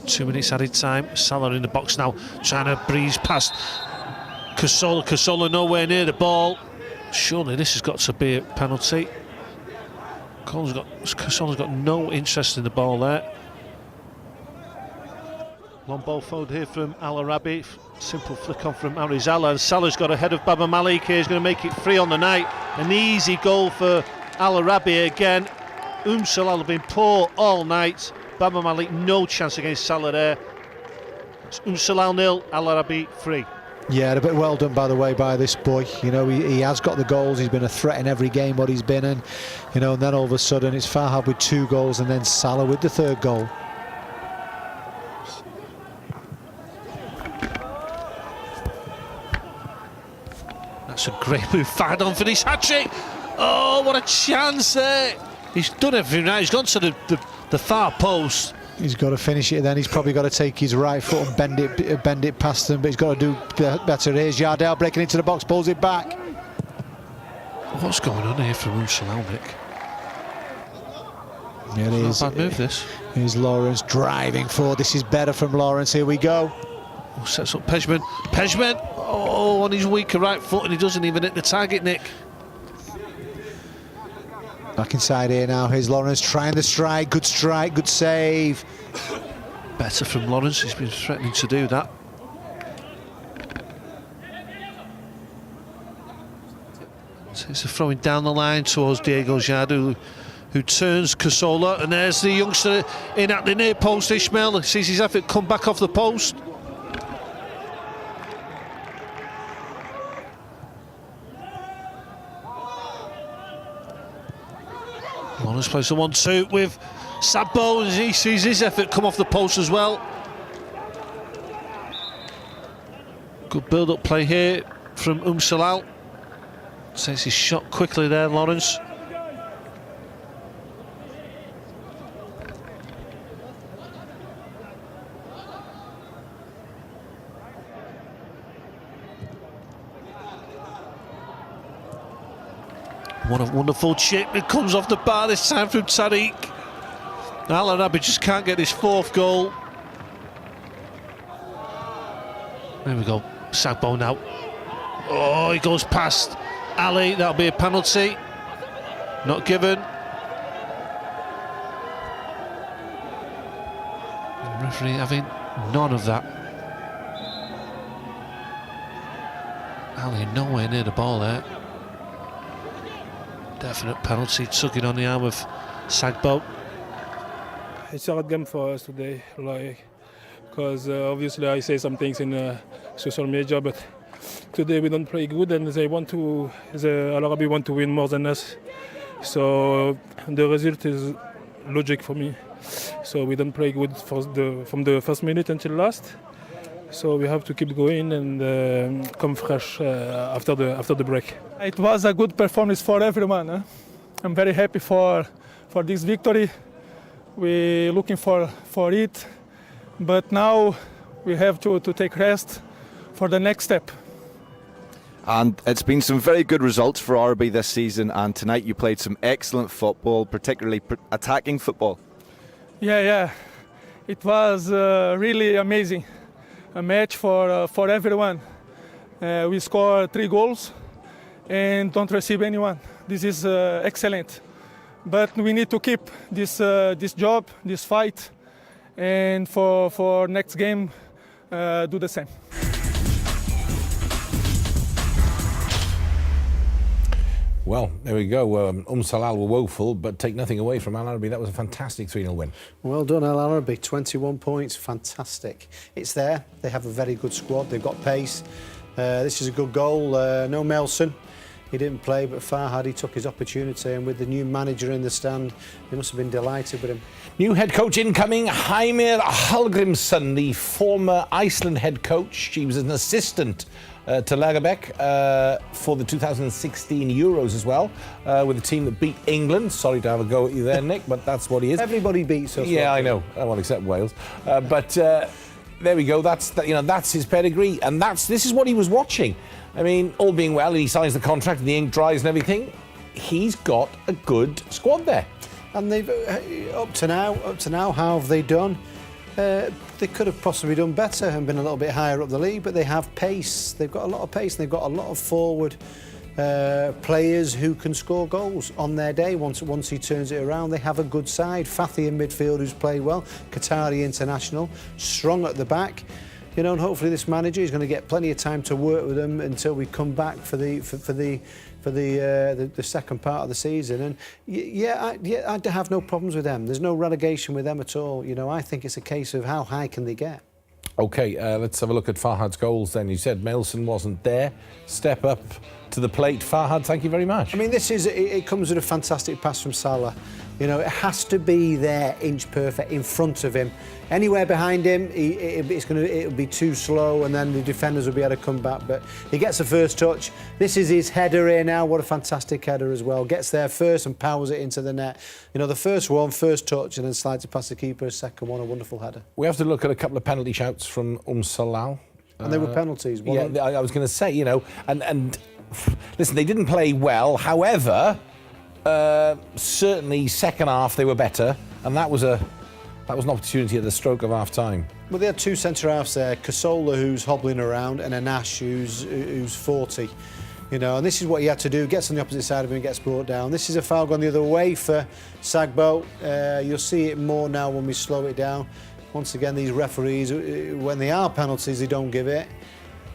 2 minutes added time. Salah in the box now, trying to breeze past Cazorla nowhere near the ball. Surely this has got to be a penalty. Cazorla's got no interest in the ball there. Long ball forward here from Al Arabi. Simple flick on from Arizala, and Salah's got ahead of Baba Malik here. He's going to make it 3 on the night. An easy goal for Al Arabi again. Salah have been poor all night. Baba Malik no chance against Salah there. It's Salah 0, Al Arabi 3. Yeah, a bit well done, by the way, by this boy. You know, he has got the goals. He's been a threat in every game what he's been in. You know, and then all of a sudden it's Farhad with 2 goals and then Salah with the 3rd goal. That's a great move. Fardon for this hat-trick. Oh, what a chance there. He's done everything right. He's gone to the far post. He's got to finish it, then he's probably got to take his right foot and bend it past them, but he's got to do better. Here's Yardell breaking into the box, pulls it back. What's going on here from Salah, Nick? Yeah, it is. Not a bad move, this. Here's Lawrence driving forward. This is better from Lawrence. Here we go. Oh, sets up Pejman. Pejman! Oh, on his weaker right foot, and he doesn't even hit the target, Nick. Back inside here now. Here's Lawrence trying the strike. Good save. Better from Lawrence. He's been threatening to do that. So it's a throwing down the line towards Diego Jadu, who turns Cazorla, and there's the youngster in at the near post. Ismail sees his effort come back off the post. Lawrence plays the 1-2 with Sabo, and he sees his effort come off the post as well. Good build-up play here from Salah. Takes his shot quickly there, Lawrence. What a wonderful chip. It comes off the bar this time from Tariq. Al Arabi just can't get his 4th goal. There we go. Sagbo now. Oh, he goes past Ali. That'll be a penalty. Not given. The referee having none of that. Ali nowhere near the ball there. Definite penalty, tugging on the arm of Sagbo. It's a hard game for us today, because obviously I say some things in social media, but today we don't play good, and Al Arabi want to win more than us. So the result is logic for me. So we don't play good from the first minute until last. So we have to keep going and come fresh after the break. It was a good performance for everyone. I'm very happy for this victory. We're looking for it, but now we have to take rest for the next step. And it's been some very good results for RB this season, and tonight you played some excellent football, particularly attacking football. Yeah. It was really amazing. A match for everyone. We scored 3 goals and don't receive anyone. This is excellent. But we need to keep this job, this fight, and for next game do the same. Well, there we go. Salah were woeful, but take nothing away from Al Arabi. That was a fantastic 3-0 win. Well done, Al Arabi. 21 points, fantastic. It's there. They have a very good squad. They've got pace. This is a good goal. No Melson. He didn't play, but Farhad, he took his opportunity, and with the new manager in the stand, they must have been delighted with him. New head coach incoming, Heimir Hallgrimsson, the former Iceland head coach. He was an assistant to Lagerbäck for the 2016 Euros as well, with the team that beat England. Sorry to have a go at you there, Nick, but that's what he is. Everybody beats us. Yeah, I know. Well, except Wales. But there we go. That's his pedigree, and this is what he was watching. I mean, all being well, and he signs the contract, and the ink dries and everything. He's got a good squad there. And they've up to now, how have they done? They could have possibly done better and been a little bit higher up the league, but they have pace. They've got a lot of pace, and they've got a lot of forward players who can score goals on their day. Once he turns it around, they have a good side. Fathi in midfield, who's played well. Qatari international, strong at the back. you know, and hopefully this manager is going to get plenty of time to work with them until we come back for the second part of the season. And I have no problems with them. There's no relegation with them at all. You know, I think it's a case of how high can they get. OK, let's have a look at Farhad's goals then. You said Mailson wasn't there. Step up to the plate. Farhad, thank you very much. I mean, it comes with a fantastic pass from Salah. You know, it has to be there, inch perfect, in front of him. Anywhere behind him, it'll be too slow, and then the defenders will be able to come back. But he gets the first touch. This is his header here now. What a fantastic header as well. Gets there first and powers it into the net. You know, the first touch, and then slides it past the keeper. Second one, a wonderful header. We have to look at a couple of penalty shouts from Salal. And they were penalties. Yeah, I was going to say, you know, and listen, they didn't play well. However, certainly second half they were better, and that was an opportunity at the stroke of half time. Well, they had two centre halves there, Casola, who's hobbling around, and Anash, who's 40. You know, and this is what he had to do. Gets on the opposite side of him and gets brought down. This is a foul gone the other way for Sagbo. You'll see it more now when we slow it down. Once again, these referees, when they are penalties, they don't give it.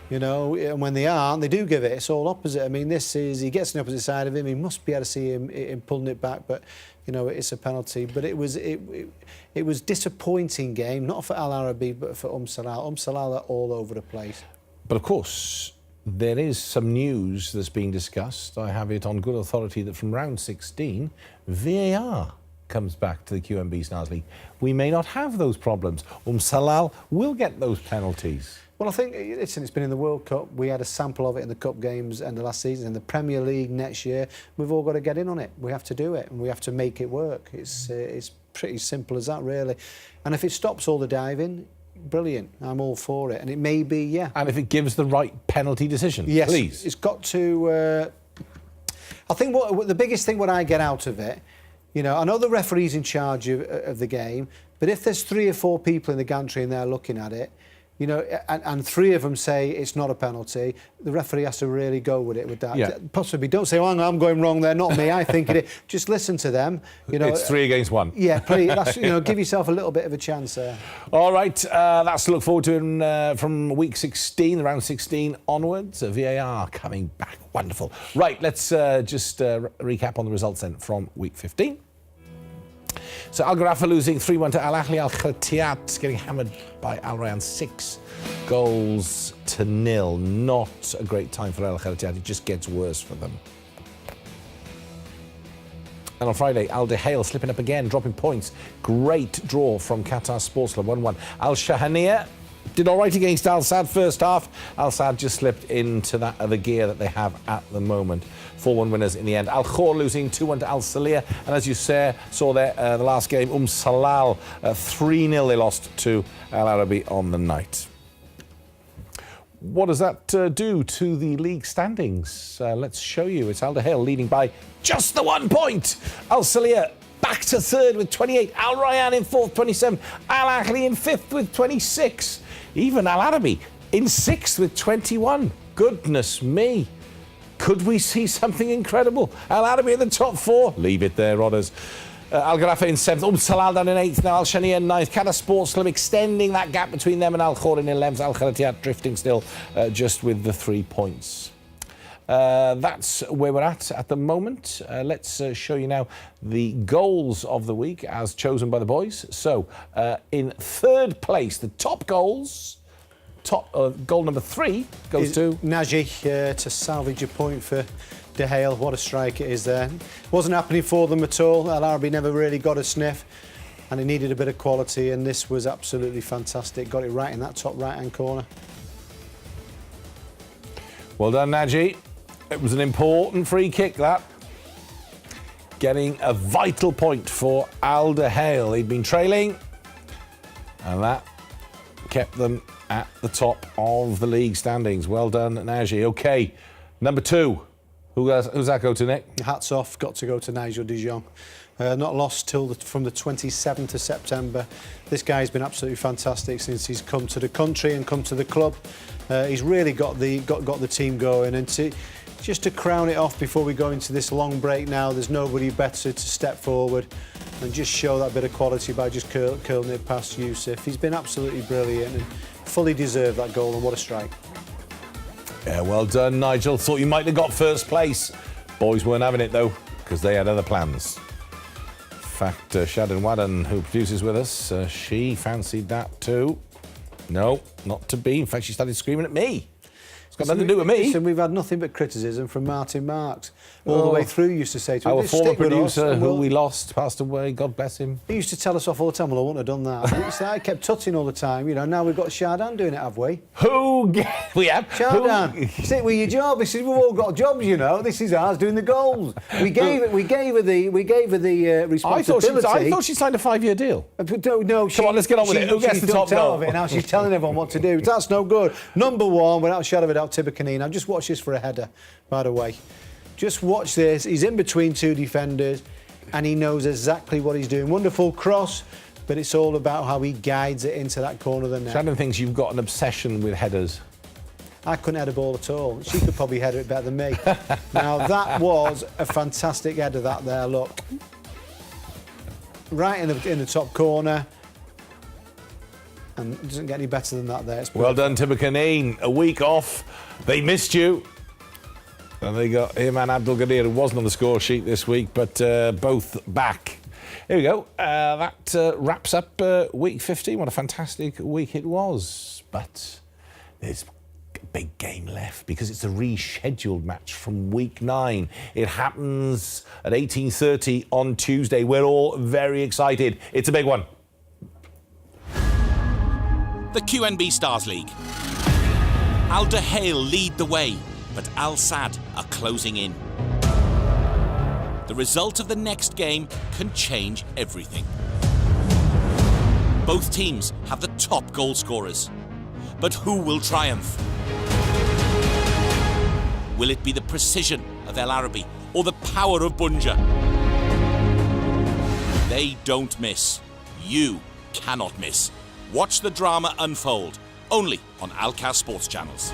You know, and when they aren't, they do give it. It's all opposite. I mean, he gets on the opposite side of him. He must be able to see him pulling it back, but you know, it's a penalty. But it was disappointing game, not for Al Arabi, but for Salal. Salal are all over the place. But of course, there is some news that's being discussed. I have it on good authority that from round 16, VAR comes back to the QMB Stars League. We may not have those problems. Salal will get those penalties. Well, I think it's been in the World Cup. We had a sample of it in the Cup games and the last season. In the Premier League next year, we've all got to get in on it. We have to do it, and we have to make it work. It's pretty simple as that, really. And if it stops all the diving, brilliant. I'm all for it. And it may be, yeah. And if it gives the right penalty decision, yes, please. It's got to... I think what the biggest thing what I get out of it, you know, I know the referee's in charge of the game, but if there's 3 or 4 people in the gantry and they're looking at it, you know, and 3 of them say it's not a penalty, the referee has to really go with it with that. Yeah. Possibly, don't say, oh, I'm going wrong there, not me, I think it is. Just listen to them. You know, it's 3 against 1. Yeah, please, you know, give yourself a little bit of a chance there. All right, that's to look forward to from week 16, the round 16 onwards. VAR coming back. Wonderful. Right, let's just recap on the results then from week 15. So Al Gharafa losing 3-1 to Al Ahly. Al Khartiat getting hammered by Al Rayyan 6 goals to 0. Not a great time for Al Khartiat. It just gets worse for them. And on Friday, Al Duhail slipping up again, dropping points. Great draw from Qatar Sports Club, 1-1. Al Shahaniya did all right against Al Sadd first half. Al Sadd just slipped into that other gear that they have at the moment. 4-1 winners in the end. Al Khor losing 2-1 to Al Salia. And as you saw there, the last game, Salal, 3-0 they lost to Al Arabi on the night. What does that do to the league standings? Let's show you. It's Al Duhail leading by just the 1 point. Al Salia back to 3rd with 28. Al Rayyan in 4th, 27. Al Ahly in 5th with 26. Even Al Arabi in 6th with 21. Goodness me. Could we see something incredible? Al Arabi in the top 4. Leave it there, Rodders. Al Gharafa in 7th. Salal down in 8th. Now Al Shahaniya in 9th. Qatar Sports Club extending that gap between them and Al Khor in 11th. Al Khartiat drifting still just with the 3 points. That's where we're at the moment. Let's show you now the goals of the week as chosen by the boys. So, in 3rd place, the top goals, goal number 3 goes to Naji to salvage a point for Duhail. What a strike it is there. Wasn't happening for them at all. Al Arabi never really got a sniff, and it needed a bit of quality, and this was absolutely fantastic. Got it right in that top right-hand corner. Well done, Naji. It was an important free kick, that. Getting a vital point for Al Duhail. He'd been trailing, and that kept them at the top of the league standings. Well done, Naji. OK, number 2. Who's that go to, Nick? Hats off, got to go to Nigel de Jong. Not lost from the 27th of September. This guy's been absolutely fantastic since he's come to the country and come to the club. He's really got the team going, and just to crown it off before we go into this long break now, there's nobody better to step forward and just show that bit of quality by just curling it past Yusuf. He's been absolutely brilliant, and fully deserved that goal, and what a strike. Yeah, well done, Nigel. Thought you might have got first place. Boys weren't having it, though, because they had other plans. In fact, Shaden Wadden, who produces with us, she fancied that too. No, not to be. In fact, she started screaming at me. It's got nothing to do with me. Listen, we've had nothing but criticism from Martin Marks all the way through. Used to say to our us, former "Stick with us, producer, and who we lost, passed away. God bless him. He used to tell us off all the time. Well, I wouldn't have done that. I kept tutting all the time. You know, now we've got Shadan doing it, have we? We have Shadan, stick with your job. This is, we've all got jobs, you know. This is ours doing the goals. We gave her the responsibility. I thought she signed a 5-year deal. No, come on, let's get on with it. Who gets the top goal? Of it. Now she's telling everyone what to do. That's no good. Number one, without a shadow of a doubt, Tibercanine. I've just watched this for a header, by the way. Just watch this. He's in between two defenders and he knows exactly what he's doing. Wonderful cross, but it's all about how he guides it into that corner of the net. Shannon thinks you've got an obsession with headers. I couldn't head a ball at all. She could probably header it better than me. Now, that was a fantastic header, that there, look. Right in the top corner. And it doesn't get any better than that there. Well done, Tibercanine. A week off. They missed you. And they got him and Abdul Gadir, who wasn't on the score sheet this week, but both back. Here we go. That wraps up week 15. What a fantastic week it was. But there's a big game left because it's a rescheduled match from week 9. It happens at 18:30 on Tuesday. We're all very excited. It's a big one. The QNB Stars League. Al Duhail lead the way, but Al Sadd are closing in. The result of the next game can change everything. Both teams have the top goal scorers, but who will triumph? Will it be the precision of El Arabi or the power of Bunja? They don't miss. You cannot miss. Watch the drama unfold, only on Alcaz Sports Channels.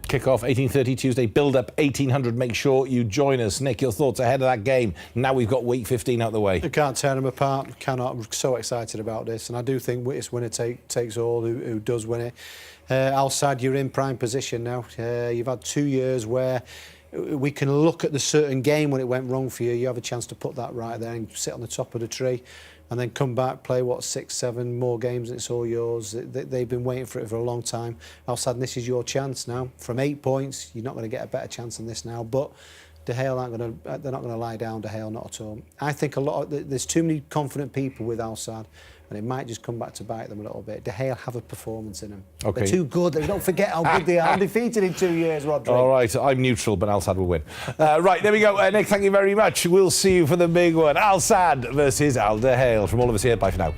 Kick-off 18:30 Tuesday, build-up 1800. Make sure you join us. Nick, your thoughts ahead of that game. Now we've got week 15 out the way. I can't tear them apart. Cannot. I'm so excited about this. And I do think it's winner takes all who does win it. Al Sadd, you're in prime position now. You've had 2 years where we can look at the certain game when it went wrong for you. You have a chance to put that right there and sit on the top of the tree. And then come back, play, 6, 7 more games, and it's all yours. They've been waiting for it for a long time. Al Sadd, this is your chance now. From 8 points, you're not going to get a better chance than this now. But Duhail they're not going to lie down, Duhail, not at all. I think there's too many confident people with Al Sadd, and it might just come back to bite them a little bit. Duhail have a performance in them. Okay. They're too good. Don't forget how good they are. Undefeated in 2 years, Rodri. All right, I'm neutral, but Al Sadd will win. Right, there we go. Nick, thank you very much. We'll see you for the big one. Al Sadd versus Al Duhail. From all of us here, bye for now.